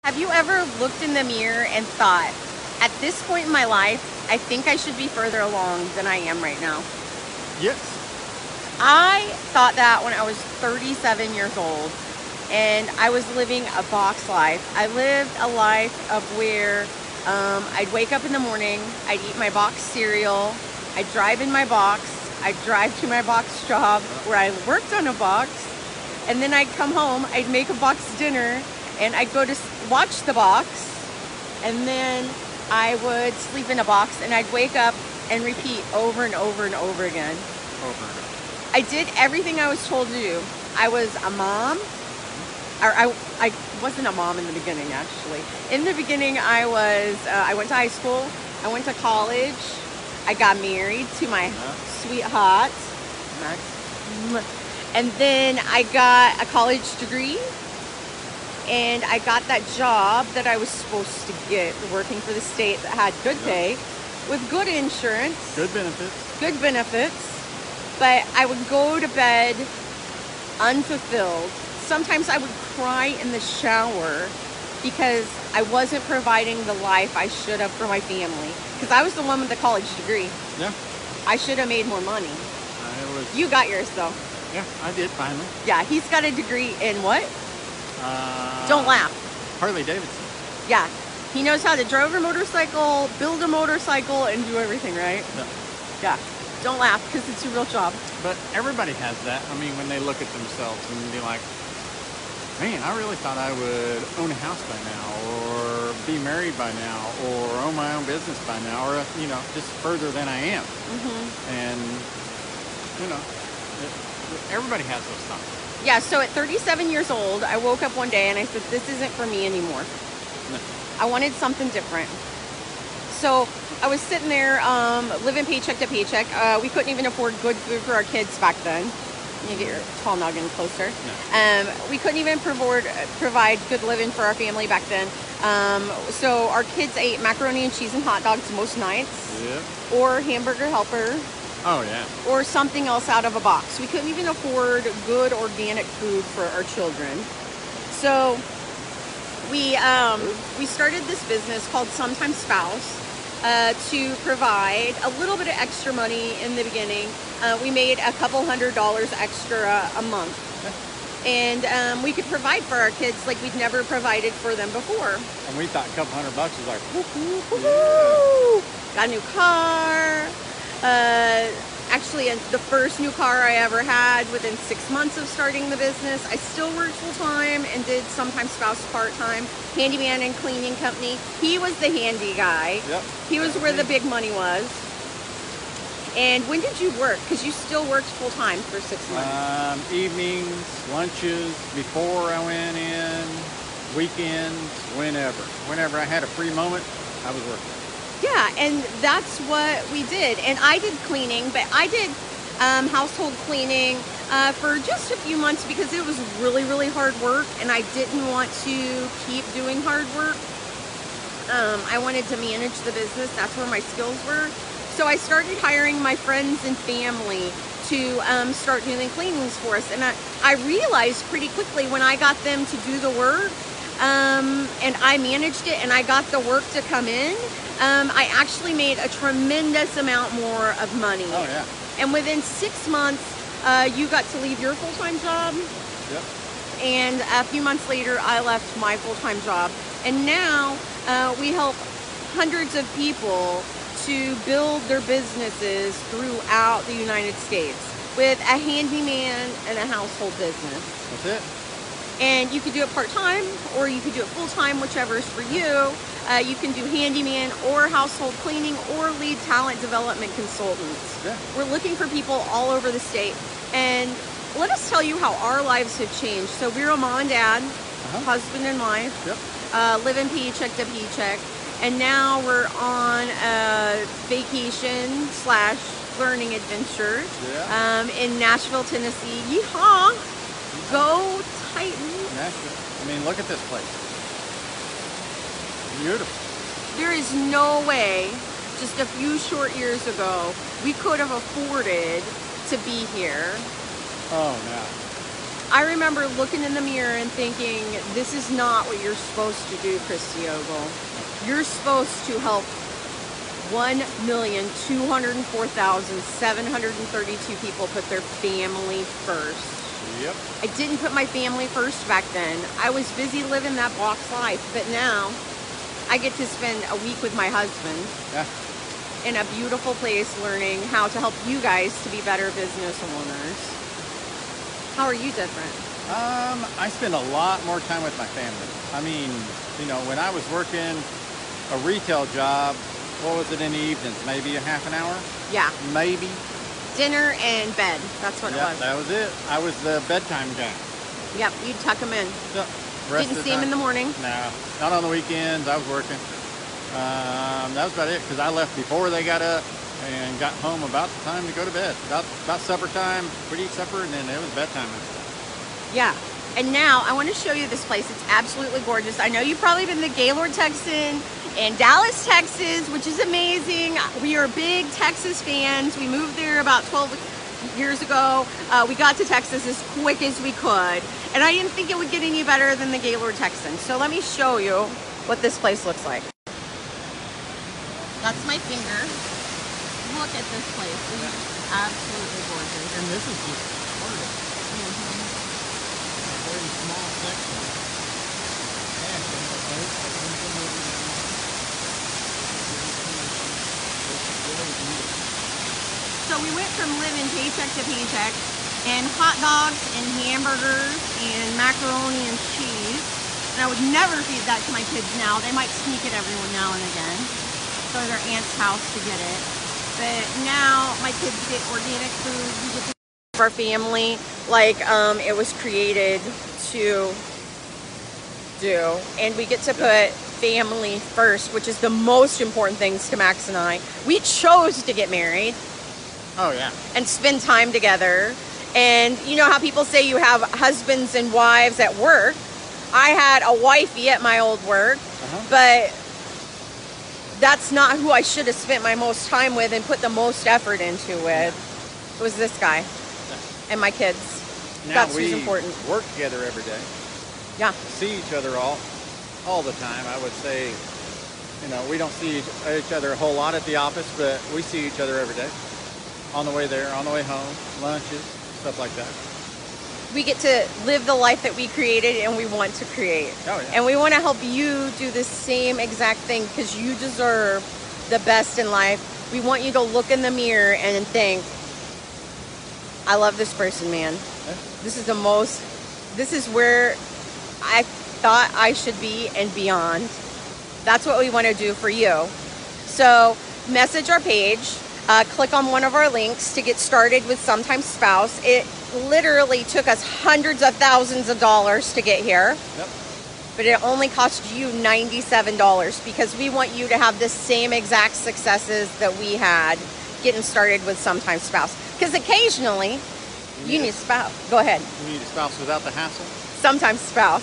Have you ever looked in the mirror and thought, at this point in my life, I think I should be further along than I am right now? Yes. I thought that when I was 37 years old and I was living a box life. I lived a life of where I'd wake up in the morning, I'd eat my box cereal, I'd drive in my box, I'd drive to my box job where I worked on a box, and then I'd come home, I'd make a box dinner, and I'd go to watch the box, and then I would sleep in a box, and I'd wake up and repeat over and over and over again. Over and over. I did everything I was told to do. I was a mom. Or I wasn't a mom in the beginning, actually. In the beginning, I went to high school. I went to college. I got married to my sweetheart, Max. And then I got a college degree. And I got that job that I was supposed to get, working for the state that had good pay, with good insurance. Good benefits. Good benefits. But I would go to bed unfulfilled. Sometimes I would cry in the shower because I wasn't providing the life I should have for my family. Because I was the one with the college degree. Yeah. I should have made more money. You got yours though. Yeah, I did finally. Yeah, he's got a degree in what? Don't laugh. Harley Davidson. Yeah. He knows how to drive a motorcycle, build a motorcycle, and do everything, right? Yeah. Yeah. Don't laugh, because it's a real job. But everybody has that. I mean, when they look at themselves and be like, man, I really thought I would own a house by now, or be married by now, or own my own business by now, or, just further than I am. And, everybody has those thoughts. Yeah, so at 37 years old, I woke up one day and I said, this isn't for me anymore. No. I wanted something different. So I was sitting there living paycheck to paycheck. We couldn't even afford good food for our kids back then. You get your tall noggin closer. No. We couldn't even provide good living for our family back then. So our kids ate macaroni and cheese and hot dogs most nights. Yep. Or Hamburger Helper. Oh, yeah. Or something else out of a box. We couldn't even afford good organic food for our children. So we started this business called Sometimes Spouse to provide a little bit of extra money in the beginning. We made a couple $100 extra a month. And we could provide for our kids like we'd never provided for them before. And we thought a couple $100 was like, woo-hoo. Got a new car. Actually, the first new car I ever had within 6 months of starting the business. I still worked full-time and did Sometimes Spouse part-time. Handyman and cleaning company. He was the handy guy. Yep. He was where the big money was. And when did you work? Because you still worked full-time for 6 months. Evenings, lunches, before I went in, weekends, whenever. Whenever I had a free moment, I was working. Yeah, and that's what we did. And I did cleaning, but I did household cleaning for just a few months because it was really, really hard work, and I didn't want to keep doing hard work. I wanted to manage the business. That's where my skills were. So I started hiring my friends and family to start doing cleanings for us. And I realized pretty quickly when I got them to do the work, and I managed it and I got the work to come in, I actually made a tremendous amount more of money. Oh, yeah. And within 6 months, you got to leave your full-time job. Yep. And a few months later, I left my full-time job. And now we help hundreds of people to build their businesses throughout the United States with a handyman and a household business. That's it. And you could do it part-time or you could do it full-time, whichever is for you. You can do handyman or household cleaning or lead talent development consultants. Yeah. We're looking for people all over the state. And let us tell you how our lives have changed. So we're a mom and dad, husband and wife, living paycheck to paycheck. And now we're on a vacation / learning adventure in Nashville, Tennessee. Yeehaw! Go Titans! Nashville. I mean, look at this place. Beautiful. There is no way, just a few short years ago, we could have afforded to be here. Oh, no. I remember looking in the mirror and thinking, this is not what you're supposed to do, Christy Ogle. You're supposed to help 1,204,732 people put their family first. Yep. I didn't put my family first back then. I was busy living that box life, but now I get to spend a week with my husband in a beautiful place learning how to help you guys to be better business owners. How are you different? I spend a lot more time with my family. I mean, you know, when I was working a retail job, what was it in the evenings? Maybe a half an hour? Yeah. Maybe. Dinner and bed. That's what it was. That was it. I was the bedtime guy. Yep, you'd tuck them in. Yep. Didn't see them in the morning? No, not on the weekends. I was working. That was about it, because I left before they got up and got home about the time to go to bed. About supper time, we'd eat supper, and then it was bedtime. Yeah. And now I want to show you this place. It's absolutely gorgeous. I know you've probably been to Gaylord, Texas and Dallas, Texas, which is amazing. We are big Texas fans. We moved there about 12 years ago. We got to Texas as quick as we could. And I didn't think it would get any better than the Gaylord Texan. So let me show you what this place looks like. That's my finger. Look at this place. It's absolutely gorgeous. And this is just part of it. A very small section. So we went from living paycheck to paycheck, and hot dogs and hamburgers and macaroni and cheese. And I would never feed that to my kids now. They might sneak it every now and again. Go to their aunt's house to get it. But now my kids get organic food. We get to our family like it was created to do. And we get to put family first, which is the most important things to Max and I. We chose to get married. Oh, yeah. And spend time together. And you know how people say you have husbands and wives at work? I had a wifey at my old work, but that's not who I should have spent my most time with and put the most effort into with. It was this guy and my kids. Now that's who's important. We work together every day. Yeah. See each other all the time. I would say, you know, we don't see each other a whole lot at the office, but we see each other every day. On the way there, on the way home, lunches, stuff like that. We get to live the life that we created and we want to create. Oh, yeah. And we want to help you do the same exact thing because you deserve the best in life. We want you to look in the mirror and think, I love this person, man. Yeah. This is where I thought I should be and beyond. That's what we want to do for you. So message our page. Click on one of our links to get started with Sometimes Spouse. It literally took us hundreds of thousands of dollars to get here. Yep. But it only cost you $97 because we want you to have the same exact successes that we had getting started with Sometimes Spouse. Because occasionally, you need a spouse. Go ahead. You need a spouse without the hassle? Sometimes Spouse.